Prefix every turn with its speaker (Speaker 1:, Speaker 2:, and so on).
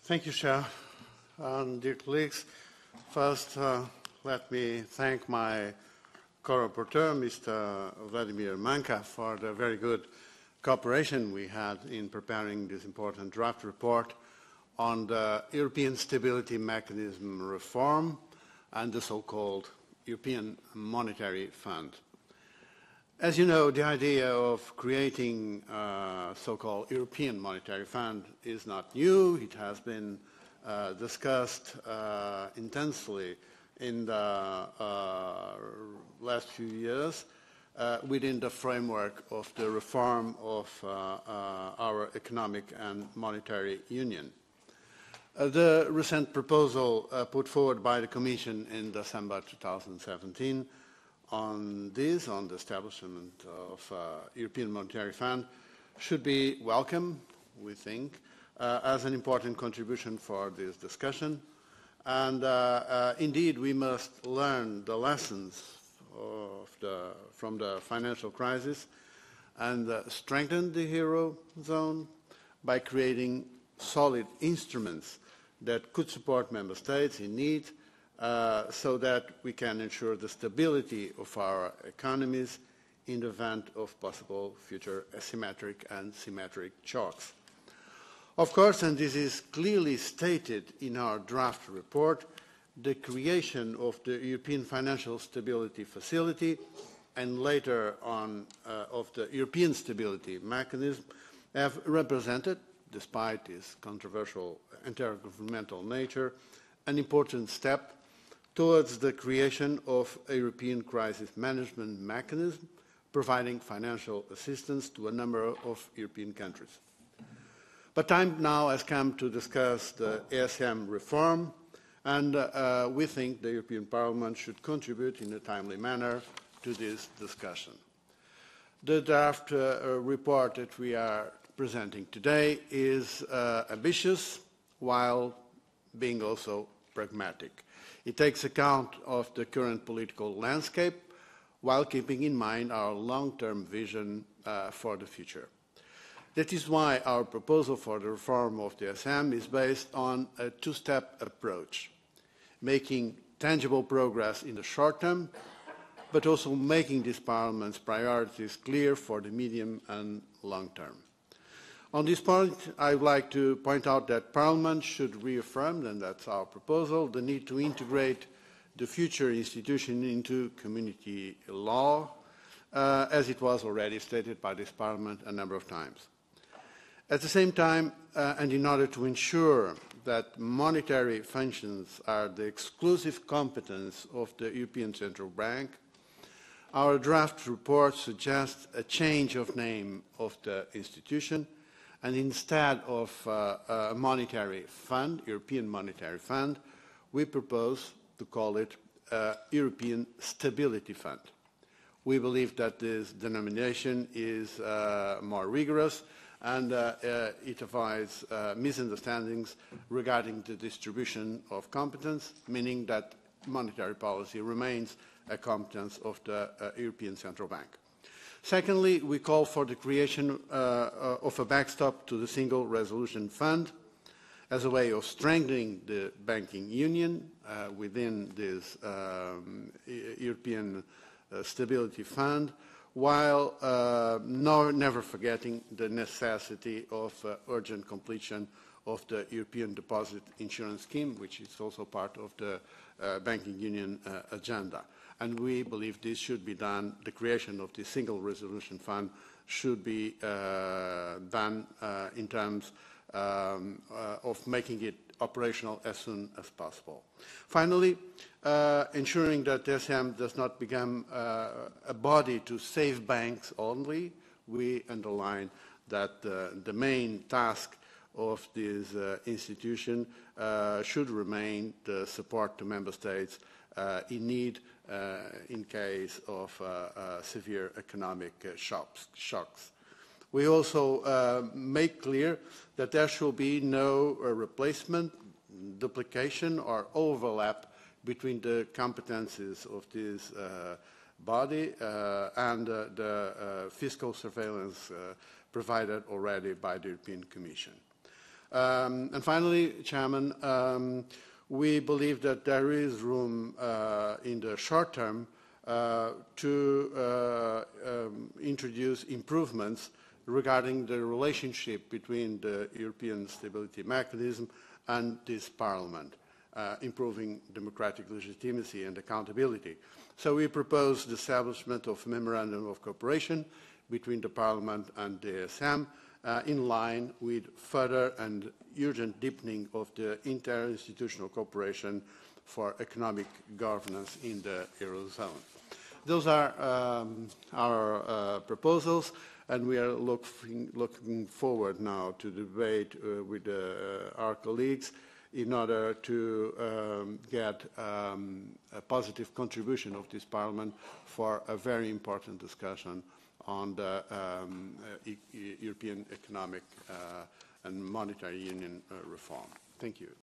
Speaker 1: Thank you, Chair. Dear colleagues, first let me thank my co-rapporteur, Mr. Vladimir Manka, for the very good cooperation we had in preparing this important draft report on the European Stability Mechanism reform and the so-called European Monetary Fund. As you know, the idea of creating a so-called European Monetary Fund is not new. It has been discussed intensely in the last few years within the framework of the reform of our economic and monetary union. The recent proposal put forward by the Commission in December 2017 on the establishment of European Monetary Fund should be welcome, we think, as an important contribution for this discussion. And indeed, we must learn the lessons from the financial crisis and strengthen the Eurozone by creating solid instruments that could support member states in need so that we can ensure the stability of our economies in the event of possible future asymmetric and symmetric shocks. Of course, and this is clearly stated in our draft report, the creation of the European Financial Stability Facility and later on of the European Stability Mechanism have represented, despite its controversial intergovernmental nature, an important step towards the creation of a European crisis management mechanism providing financial assistance to a number of European countries. But time now has come to discuss the ESM reform, and we think the European Parliament should contribute in a timely manner to this discussion. The draft report that we are presenting today is ambitious while being also pragmatic. It takes account of the current political landscape while keeping in mind our long-term vision for the future. That is why our proposal for the reform of the ESM is based on a two-step approach, making tangible progress in the short term, but also making this Parliament's priorities clear for the medium and long term. On this point, I would like to point out that Parliament should reaffirm, and that's our proposal, the need to integrate the future institution into community law, as it was already stated by this Parliament a number of times. At the same time, and in order to ensure that monetary functions are the exclusive competence of the European Central Bank, our draft report suggests a change of name of the institution, and instead of a monetary fund, European Monetary Fund, we propose to call it European Stability Fund. We believe that this denomination is more rigorous and it avoids misunderstandings regarding the distribution of competence, meaning that monetary policy remains a competence of the European Central Bank. Secondly, we call for the creation of a backstop to the Single Resolution Fund as a way of strengthening the banking union within this European Stability Fund, while never forgetting the necessity of urgent completion of the European Deposit Insurance Scheme, which is also part of the banking union agenda. And we believe this should be done, the creation of the Single Resolution Fund should be done in terms of making it operational as soon as possible. Finally, ensuring that SM does not become a body to save banks only, we underline that the main task of this institution should remain the support to member states in need in case of severe economic shocks. We also make clear that there should be no replacement, duplication or overlap between the competences of this body and the fiscal surveillance provided already by the European Commission. And finally, Chairman, we believe that there is room in the short term to introduce improvements regarding the relationship between the European Stability Mechanism and this Parliament, improving democratic legitimacy and accountability. So we propose the establishment of a memorandum of cooperation between the Parliament and the ESM in line with further and urgent deepening of the interinstitutional cooperation for economic governance in the Eurozone. Those are our proposals, and we are looking forward now to debate with our colleagues in order to get a positive contribution of this Parliament for a very important discussion on the European Economic and Monetary Union reform. Thank you.